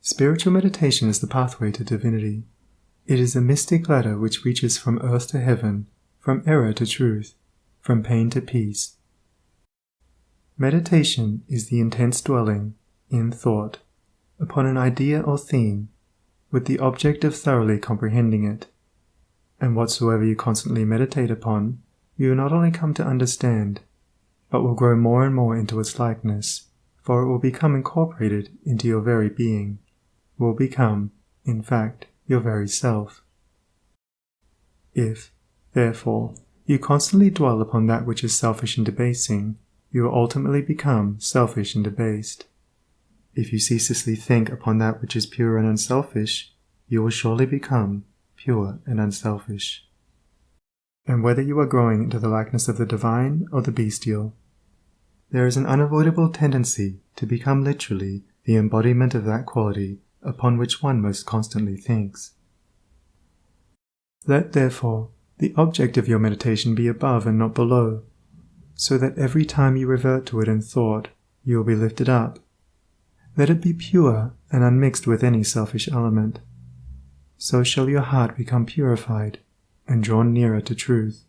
Spiritual meditation is the pathway to divinity. It is a mystic ladder which reaches from earth to heaven, from error to truth, from pain to peace. Meditation is the intense dwelling, in thought, upon an idea or theme, with the object of thoroughly comprehending it. And whatsoever you constantly meditate upon, you will not only come to understand, but will grow more and more into its likeness, for it will become incorporated into your very being, will become, in fact, your very self. If, therefore, you constantly dwell upon that which is selfish and debasing, you will ultimately become selfish and debased. If you ceaselessly think upon that which is pure and unselfish, you will surely become pure and unselfish. And whether you are growing into the likeness of the divine or the bestial, there is an unavoidable tendency to become literally the embodiment of that quality upon which one most constantly thinks. Let, therefore, the object of your meditation be above and not below, so that every time you revert to it in thought, you will be lifted up. Let it be pure and unmixed with any selfish element. So shall your heart become purified and drawn nearer to truth,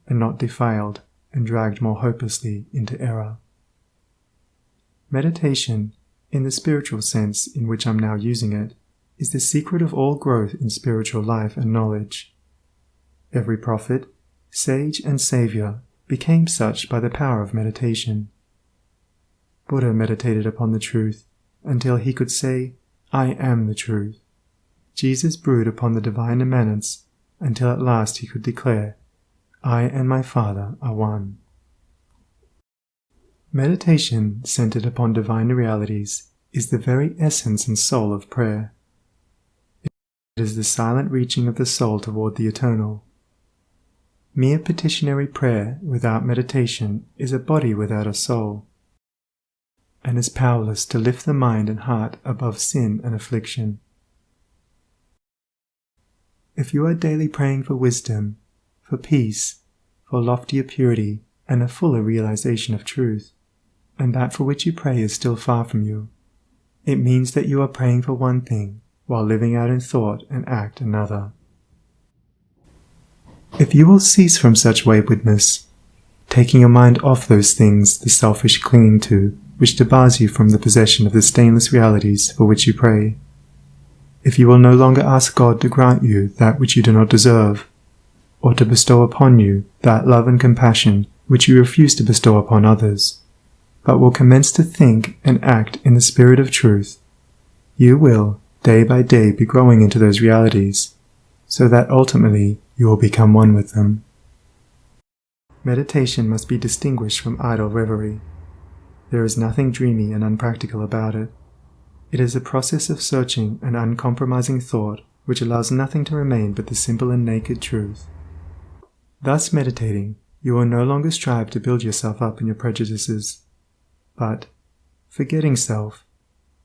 and not defiled and dragged more hopelessly into error. Meditation, in the spiritual sense in which I'm now using it, is the secret of all growth in spiritual life and knowledge. Every prophet, sage and savior became such by the power of meditation. Buddha meditated upon the truth until he could say, "I am the truth." Jesus brooded upon the divine immanence until at last he could declare, "I and my Father are one." Meditation centered upon divine realities is the very essence and soul of prayer. It is the silent reaching of the soul toward the eternal. Mere petitionary prayer without meditation is a body without a soul, and is powerless to lift the mind and heart above sin and affliction. If you are daily praying for wisdom, for peace, for loftier purity, and a fuller realization of truth, and that for which you pray is still far from you, it means that you are praying for one thing, while living out in thought and act another. If you will cease from such waywardness, taking your mind off those things the selfish clinging to, which debars you from the possession of the stainless realities for which you pray, if you will no longer ask God to grant you that which you do not deserve, or to bestow upon you that love and compassion which you refuse to bestow upon others, but will commence to think and act in the spirit of truth, you will, day by day, be growing into those realities, so that ultimately you will become one with them. Meditation must be distinguished from idle reverie. There is nothing dreamy and unpractical about it. It is a process of searching and uncompromising thought which allows nothing to remain but the simple and naked truth. Thus meditating, you will no longer strive to build yourself up in your prejudices, but, forgetting self,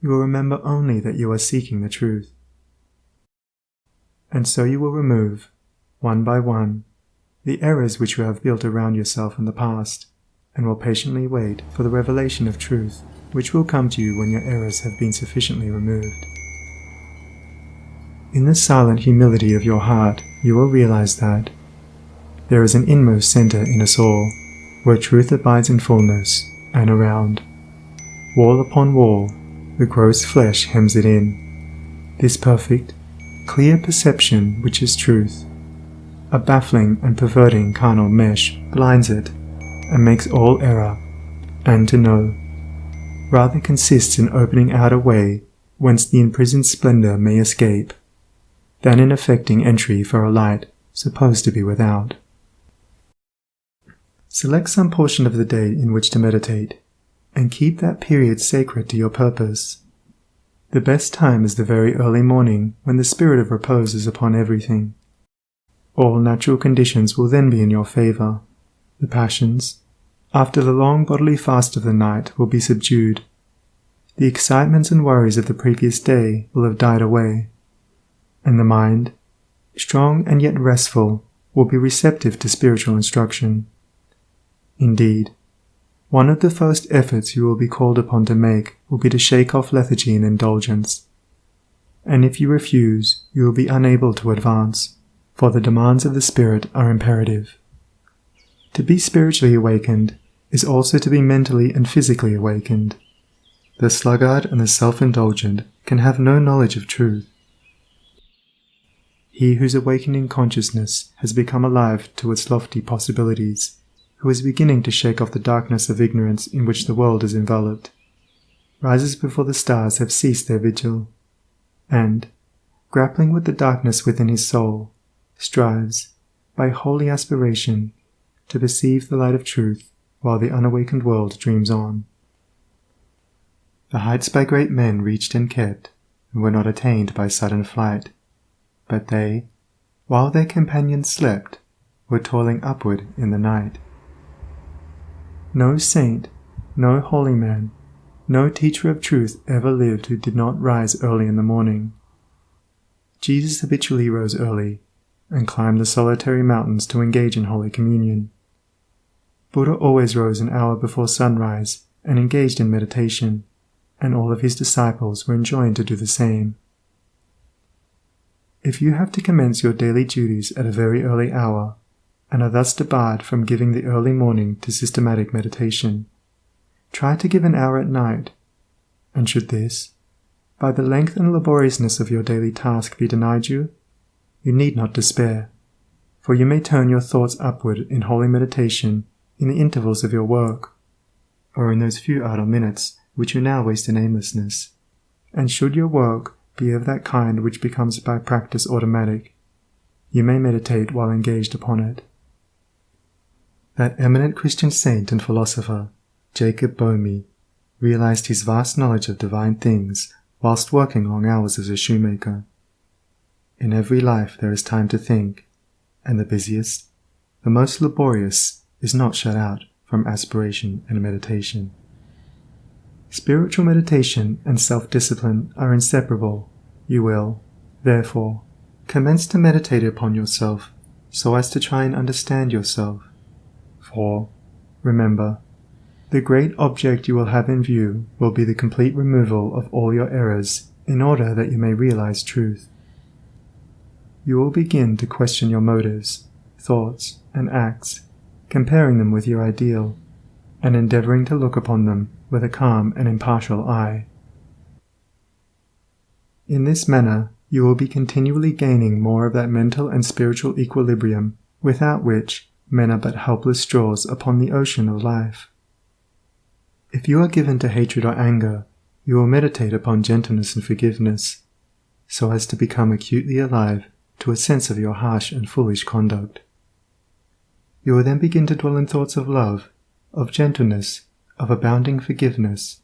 you will remember only that you are seeking the truth. And so you will remove, one by one, the errors which you have built around yourself in the past, and will patiently wait for the revelation of truth, which will come to you when your errors have been sufficiently removed. In the silent humility of your heart, you will realize that there is an inmost center in us all, where truth abides in fullness, and around, wall upon wall, the gross flesh hems it in. This perfect, clear perception which is truth, a baffling and perverting carnal mesh blinds it, and makes all error, and to know, rather consists in opening out a way whence the imprisoned splendor may escape, than in effecting entry for a light supposed to be without. Select some portion of the day in which to meditate, and keep that period sacred to your purpose. The best time is the very early morning, when the spirit of repose is upon everything. All natural conditions will then be in your favor. The passions, after the long bodily fast of the night, will be subdued. The excitements and worries of the previous day will have died away, and the mind, strong and yet restful, will be receptive to spiritual instruction. Indeed, one of the first efforts you will be called upon to make will be to shake off lethargy and indulgence, and if you refuse, you will be unable to advance, for the demands of the Spirit are imperative. To be spiritually awakened is also to be mentally and physically awakened. The sluggard and the self-indulgent can have no knowledge of truth. He whose awakening consciousness has become alive to its lofty possibilities, who is beginning to shake off the darkness of ignorance in which the world is enveloped, rises before the stars have ceased their vigil, and, grappling with the darkness within his soul, strives, by holy aspiration, to perceive the light of truth while the unawakened world dreams on. The heights by great men reached and kept, and were not attained by sudden flight, but they, while their companions slept, were toiling upward in the night. No saint, no holy man, no teacher of truth ever lived who did not rise early in the morning. Jesus habitually rose early, and climbed the solitary mountains to engage in Holy Communion. Buddha always rose an hour before sunrise and engaged in meditation, and all of his disciples were enjoined to do the same. If you have to commence your daily duties at a very early hour, and are thus debarred from giving the early morning to systematic meditation, try to give an hour at night, and should this, by the length and laboriousness of your daily task, be denied you, you need not despair, for you may turn your thoughts upward in holy meditation in the intervals of your work, or in those few idle minutes which you now waste in aimlessness, and should your work be of that kind which becomes by practice automatic, you may meditate while engaged upon it. That eminent Christian saint and philosopher, Jacob Boehme, realized his vast knowledge of divine things whilst working long hours as a shoemaker. In every life there is time to think, and the busiest, the most laborious, is not shut out from aspiration and meditation. Spiritual meditation and self-discipline are inseparable. You will, therefore, commence to meditate upon yourself so as to try and understand yourself. For, remember, the great object you will have in view will be the complete removal of all your errors in order that you may realize truth. You will begin to question your motives, thoughts, and acts, comparing them with your ideal, and endeavoring to look upon them with a calm and impartial eye. In this manner, you will be continually gaining more of that mental and spiritual equilibrium without which men are but helpless straws upon the ocean of life. If you are given to hatred or anger, you will meditate upon gentleness and forgiveness, so as to become acutely alive to a sense of your harsh and foolish conduct. You will then begin to dwell in thoughts of love, of gentleness, of abounding forgiveness,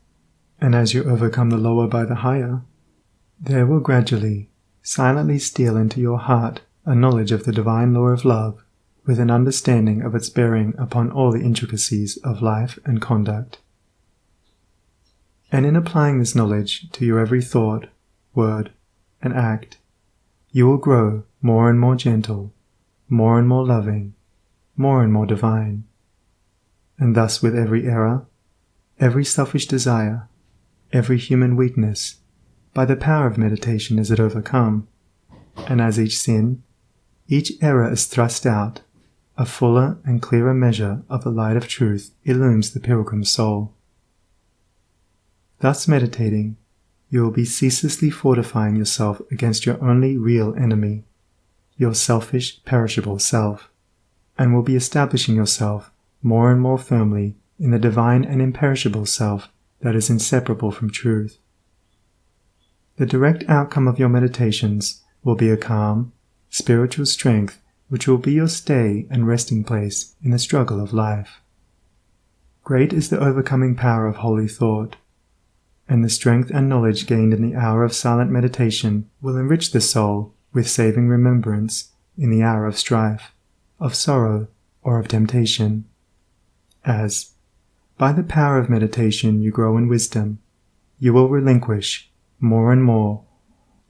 and as you overcome the lower by the higher, there will gradually, silently steal into your heart a knowledge of the divine law of love, with an understanding of its bearing upon all the intricacies of life and conduct. And in applying this knowledge to your every thought, word, and act, you will grow more and more gentle, more and more loving, more and more divine. And thus with every error, every selfish desire, every human weakness, by the power of meditation is it overcome, and as each sin, each error is thrust out, a fuller and clearer measure of the light of truth illumes the pilgrim's soul. Thus meditating, you will be ceaselessly fortifying yourself against your only real enemy, your selfish, perishable self, and will be establishing yourself more and more firmly in the divine and imperishable self that is inseparable from truth. The direct outcome of your meditations will be a calm, spiritual strength which will be your stay and resting place in the struggle of life. Great is the overcoming power of holy thought, and the strength and knowledge gained in the hour of silent meditation will enrich the soul with saving remembrance in the hour of strife, of sorrow, or of temptation. As, by the power of meditation you grow in wisdom, you will relinquish, more and more,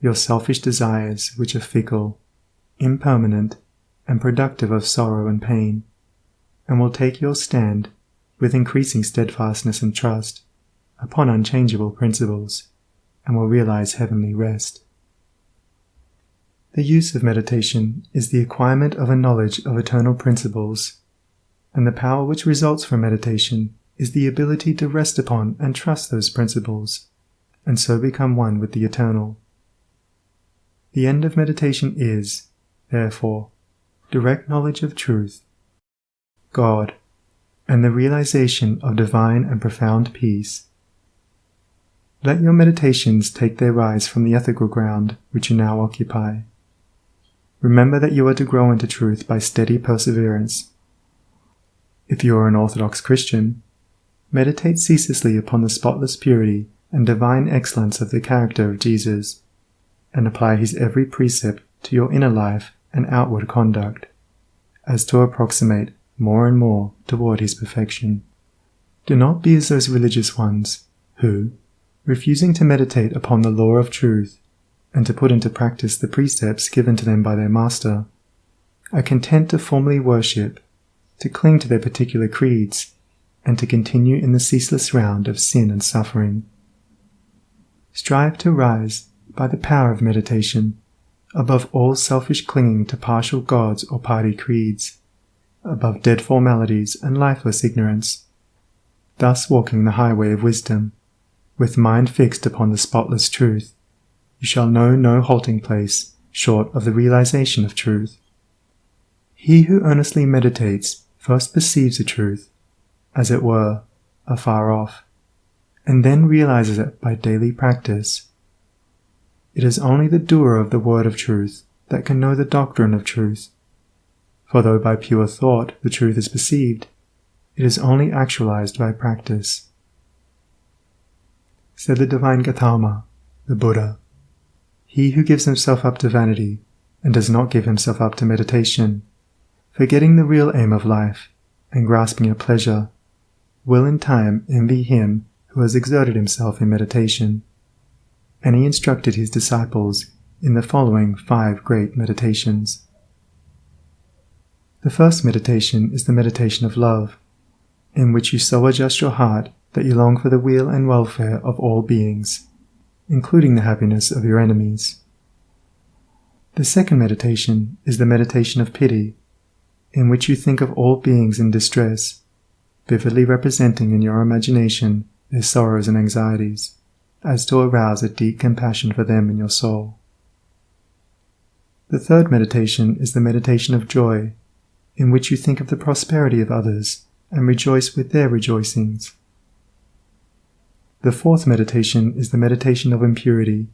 your selfish desires which are fickle, impermanent, and productive of sorrow and pain, and will take your stand, with increasing steadfastness and trust, upon unchangeable principles, and will realize heavenly rest. The use of meditation is the acquirement of a knowledge of eternal principles, and the power which results from meditation is the ability to rest upon and trust those principles, and so become one with the eternal. The end of meditation is, therefore, direct knowledge of truth, God, and the realization of divine and profound peace. Let your meditations take their rise from the ethical ground which you now occupy. Remember that you are to grow into truth by steady perseverance. If you are an Orthodox Christian, meditate ceaselessly upon the spotless purity and divine excellence of the character of Jesus, and apply his every precept to your inner life and outward conduct, as to approximate more and more toward his perfection. Do not be as those religious ones who, refusing to meditate upon the law of truth and to put into practice the precepts given to them by their master, are content to formally worship, to cling to their particular creeds, and to continue in the ceaseless round of sin and suffering. Strive to rise, by the power of meditation, above all selfish clinging to partial gods or party creeds, above dead formalities and lifeless ignorance, thus walking the highway of wisdom, with mind fixed upon the spotless truth. You shall know no halting place short of the realization of truth. He who earnestly meditates first perceives the truth, as it were, afar off, and then realizes it by daily practice. It is only the doer of the word of truth that can know the doctrine of truth, for though by pure thought the truth is perceived, it is only actualized by practice. Said the divine Gautama, the Buddha, "He who gives himself up to vanity and does not give himself up to meditation, forgetting the real aim of life and grasping at pleasure, will in time envy him who has exerted himself in meditation." And he instructed his disciples in the following 5 great meditations. The first meditation is the meditation of love, in which you so adjust your heart that you long for the weal and welfare of all beings, including the happiness of your enemies. The second meditation is the meditation of pity, in which you think of all beings in distress, vividly representing in your imagination their sorrows and anxieties, as to arouse a deep compassion for them in your soul. The third meditation is the meditation of joy, in which you think of the prosperity of others and rejoice with their rejoicings. The fourth meditation is the meditation of impurity,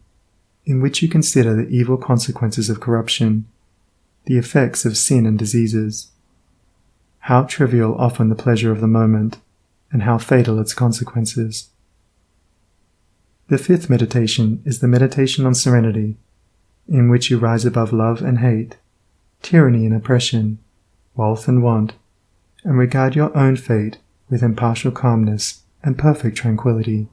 in which you consider the evil consequences of corruption, the effects of sin and diseases, how trivial often the pleasure of the moment, and how fatal its consequences. The fifth meditation is the meditation on serenity, in which you rise above love and hate, tyranny and oppression, wealth and want, and regard your own fate with impartial calmness and perfect tranquility.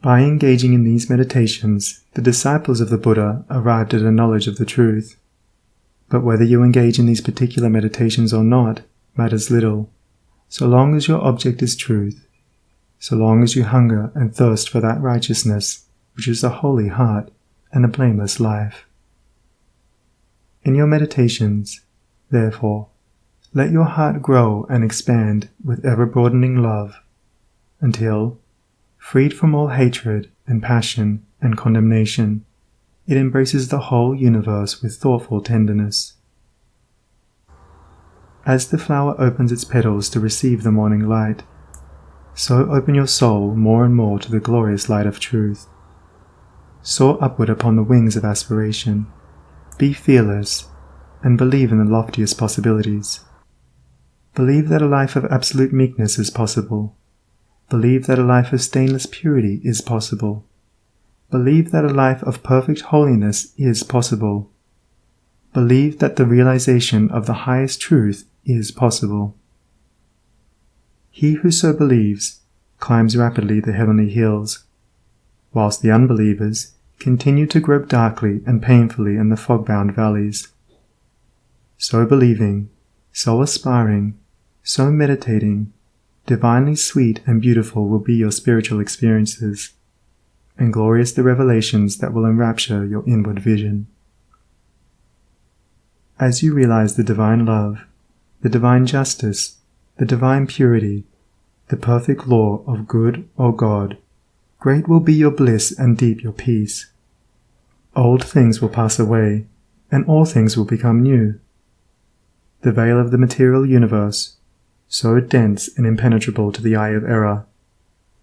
By engaging in these meditations, the disciples of the Buddha arrived at a knowledge of the truth. But whether you engage in these particular meditations or not matters little, so long as your object is truth, so long as you hunger and thirst for that righteousness which is a holy heart and a blameless life. In your meditations, therefore, let your heart grow and expand with ever-broadening love, until, freed from all hatred and passion and condemnation, it embraces the whole universe with thoughtful tenderness. As the flower opens its petals to receive the morning light, so open your soul more and more to the glorious light of truth. Soar upward upon the wings of aspiration, be fearless, and believe in the loftiest possibilities. Believe that a life of absolute meekness is possible. Believe that a life of stainless purity is possible. Believe that a life of perfect holiness is possible. Believe that the realization of the highest truth is possible. He who so believes climbs rapidly the heavenly hills, whilst the unbelievers continue to grope darkly and painfully in the fog-bound valleys. So believing, so aspiring, so meditating, divinely sweet and beautiful will be your spiritual experiences, and glorious the revelations that will enrapture your inward vision. As you realize the divine love, the divine justice, the divine purity, the perfect law of good, O God, great will be your bliss and deep your peace. Old things will pass away, and all things will become new. The veil of the material universe, so dense and impenetrable to the eye of error,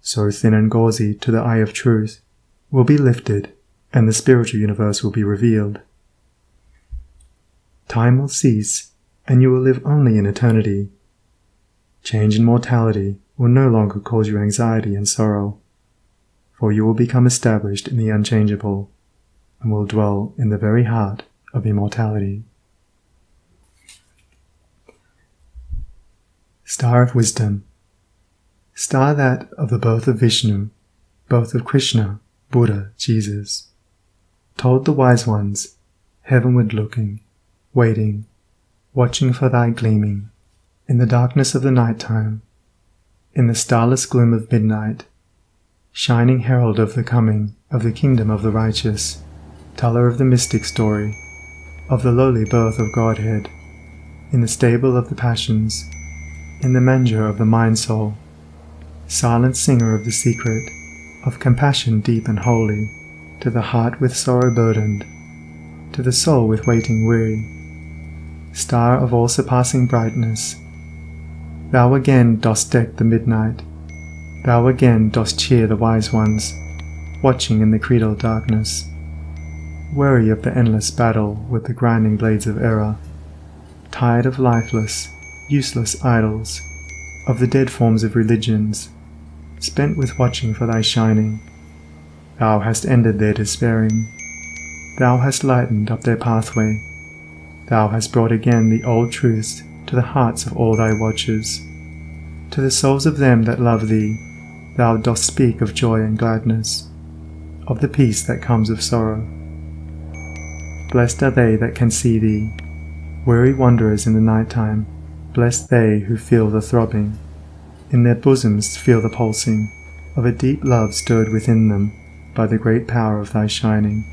so thin and gauzy to the eye of truth, will be lifted, and the spiritual universe will be revealed. Time will cease, and you will live only in eternity. Change and mortality will no longer cause you anxiety and sorrow, for you will become established in the unchangeable, and will dwell in the very heart of immortality. Star of Wisdom. Star that of the birth of Vishnu, birth of Krishna, Buddha, Jesus. Told the wise ones, heavenward looking, waiting, watching for thy gleaming, in the darkness of the night time, in the starless gloom of midnight, shining herald of the coming of the kingdom of the righteous, teller of the mystic story, of the lowly birth of Godhead, in the stable of the passions, in the manger of the mind-soul, silent singer of the secret, of compassion deep and holy, to the heart with sorrow burdened, to the soul with waiting weary, star of all-surpassing brightness, thou again dost deck the midnight, thou again dost cheer the wise ones, watching in the creedal darkness, weary of the endless battle with the grinding blades of error, tired of lifeless, useless idols, of the dead forms of religions, spent with watching for thy shining. Thou hast ended their despairing, thou hast lightened up their pathway, thou hast brought again the old truths to the hearts of all thy watchers. To the souls of them that love thee, thou dost speak of joy and gladness, of the peace that comes of sorrow. Blessed are they that can see thee, weary wanderers in the night time, blessed they who feel the throbbing, in their bosoms feel the pulsing, of a deep love stirred within them by the great power of thy shining.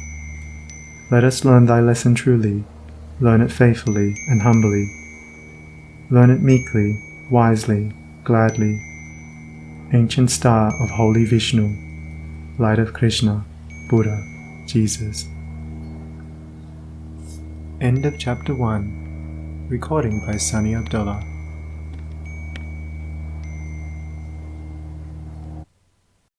Let us learn thy lesson truly, learn it faithfully and humbly. Learn it meekly, wisely, gladly. Ancient star of holy Vishnu, light of Krishna, Buddha, Jesus. End of Chapter 1. Recording by Sunny Abdullah.